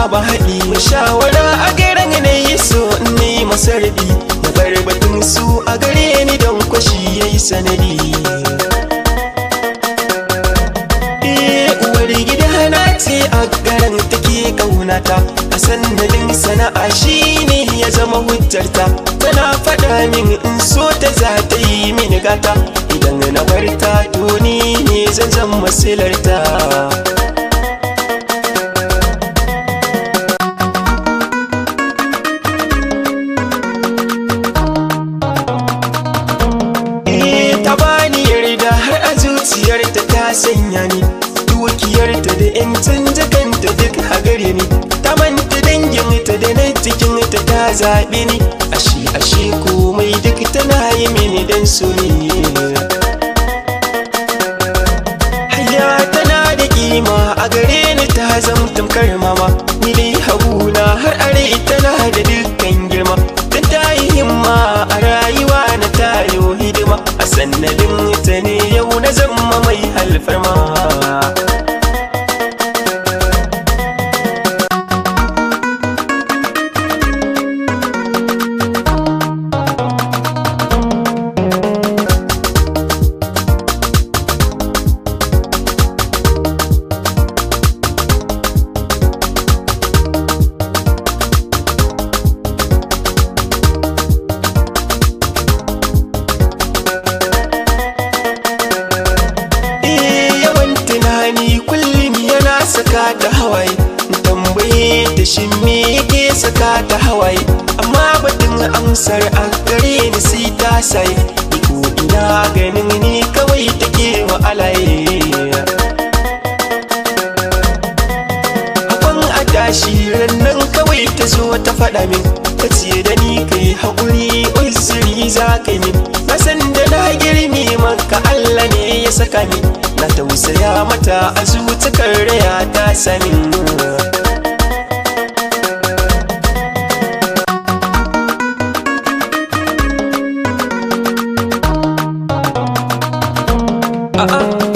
saba haɗi shawara a garin na yi so ne masarbi na bar batun su a gare ni don kwashi yayi sanadi. Uwar gida na ce a garin take kaunata a sanadin sana'a shine ya zama hujjarta tana faɗa min in so ta za ta yi mini gata idan na bar ta to ni ne zan zama masilarta. Ta bani yarda har a zuciyarta ta sanya ni dukiyarta da 'yan canjakanta duk a gare ni ta manta danginta da na cikinta ta zaɓe ni ashe komai duk tana yi mini dan su ne. Hayya tana da kima a gare ni ta zama tamkar mama ni dai haguna har are tana da dukkan girma dan ta yi himma a rayuwa na tayo hidima a sanadin ta ne yau na zama mai alfarma. Saka ta hawaye tambaye ta shi me yake saka ta hawaye amma batun amsar a gare ni sai ta sai ko ina ganin ni kawai take wa alaye. Akwan a tashi rannan kawai ta zo ta faɗa min ta ce da ni kai haƙuri uzuri za ka min na san da na girme maka Allah ne ya saka min na tausaya mata a zuciyar raya ta sanin.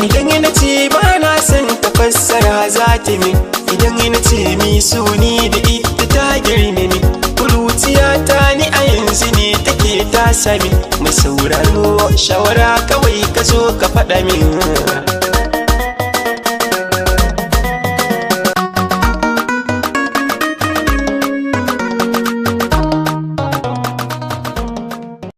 Idan na ce ba na son ta fassara za ta min idan na ce mi suni da ita ta girme ni kuruciya ta ni a yanzu ne take ta sami mai sauraro shawara kawai ka zo ka faɗa min.